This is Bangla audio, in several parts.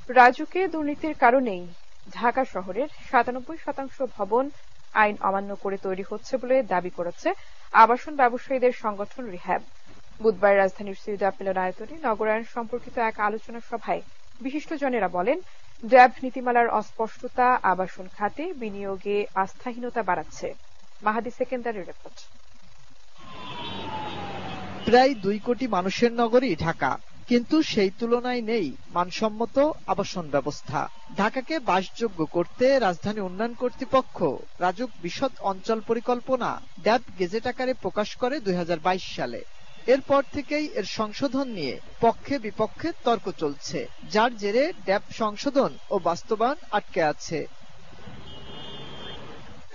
রাজুকে দুর্নীতির কারণেই ঢাকা শহরের ৯৭% ভবন আইন অমান্য করে তৈরি হচ্ছে বলে দাবি করেছে আবাসন ব্যবসায়ীদের সংগঠন রিহ্যাব। বুধবার রাজধানীর সিউদাপ মিলনায়তনে নগরায়ণ সম্পর্কিত এক আলোচনা সভায় বিশিষ্টজনেরা বলেন, ড্যাব নীতিমালার অস্পষ্টতা আবাসন খাতে বিনিয়োগে আস্থাহীনতা বাড়াচ্ছে। মাহাদি সেকেন্দারের রিপোর্ট। প্রায় ২ কোটি মানুষের নগরী ঢাকা, কিন্তু সেই তুলনায় নেই মানসম্মত আবাসন ব্যবস্থা। ঢাকাকে বাসযোগ্য করতে রাজধানী উন্নয়ন কর্তৃপক্ষ রাজুক বিশদ অঞ্চল পরিকল্পনা ড্যাব গেজেট আকারে প্রকাশ করে ২০২২ সালে। এরপর থেকেই এর সংশোধন নিয়ে পক্ষে বিপক্ষে তর্ক চলছে, যার জেরে ড্যাব সংশোধন ও বাস্তবায়ন আটকে আছে।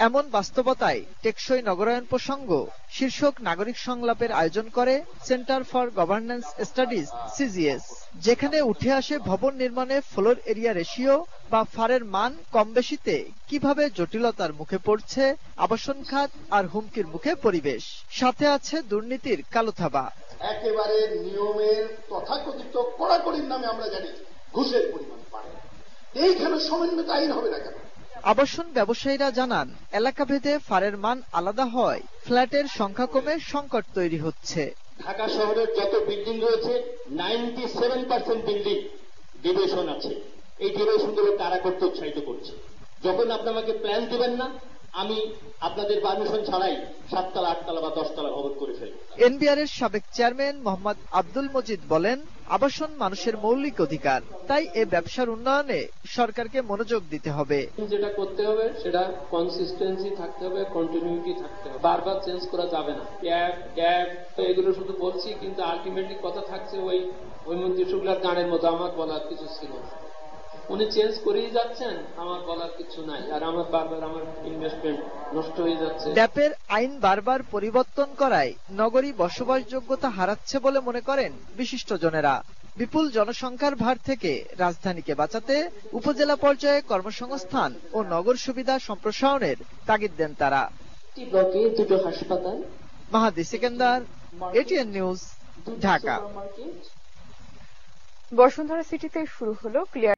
এমন বাস্তবতায় টেকসই নগরায়ণ প্রসঙ্গ শীর্ষক নাগরিক সংলাপের আয়োজন করে centre for governance studies CGS, যেখানে উঠে আসে ভবন নির্মাণে ফ্লোর এরিয়া রেশিও বা ফারের মান কম বেশিতে কিভাবে জটিলতার মুখে পড়ছে আবাসন খাত আর হুমকির মুখে পরিবেশ। সাথে আছে দুর্নীতির কালো থাবা। একেবারে নিয়মের তথাকথিত কড়াকড়ির নামে আমরা জানি ঘুষের পরিমাণ বাড়ে। এইখানে সমন্বিত আইন হবে না কেন? আবাসন ব্যবসায়ীরা জানান, এলাকাভেদে ফারের মান আলাদা হয় ফ্ল্যাটের সংখ্যা কমে সংকট তৈরি হচ্ছে। ঢাকা শহরের যত বিল্ডিং রয়েছে 97% বিল্ডিং ডিভিশন আছে। এই ডিভিশনগুলো কারা করতে উৎসাহিত করছে? যখন আপনি আমাকে প্ল্যান দেবেন না, আমি আপনাদের পারমিশন ছাড়াই 7 তলা 8 তলা বা 10 তলা ভবন করে ফেলব। এনবিআর এর সাবেক চেয়ারম্যান মোহাম্মদ আব্দুল মজিদ বলেন, আবাসন মানুষের মৌলিক অধিকার, তাই এ ব্যবসার উন্নয়নে সরকারকে মনোযোগ দিতে হবে। যেটা করতে হবে সেটা কনসিস্টেন্সি থাকতে হবে, কন্টিনিউটি থাকতে হবে, বারবার চেঞ্জ করা যাবে না। গ্যাপ তো এগুলো শুধু বলছি, কিন্তু আলটিমেটলি কথা থাকছে ওই মন্ত্রী শুক্লার গানের মতো, আমার বলার কিছু ছিল না। উনি চেঞ্জ করেই যাচ্ছেন, আমার বলার কিছু নাই, আর আমার বারবার আমার ইনভেস্টমেন্ট নষ্ট হয়ে যাচ্ছে। ড্যাপের আইন বারবার পরিবর্তন করায় নগরী বসবাসযোগ্যতা হারাচ্ছে বলে মনে করেন বিশিষ্টজনেরা। বিপুল জনসংখ্যার ভার থেকে রাজধানীকে বাঁচাতে উপজেলা পর্যায়ে কর্মসংস্থান ও নগর সুবিধা সম্প্রসারণের তাগিদ দেন তারা। ব্লকে 2টো হাসপাতাল। মাহাদি সেকেন্দার, এটিএন নিউজ, ঢাকা। বসুন্ধরা সিটিতে শুরু হলো ক্লিয়ার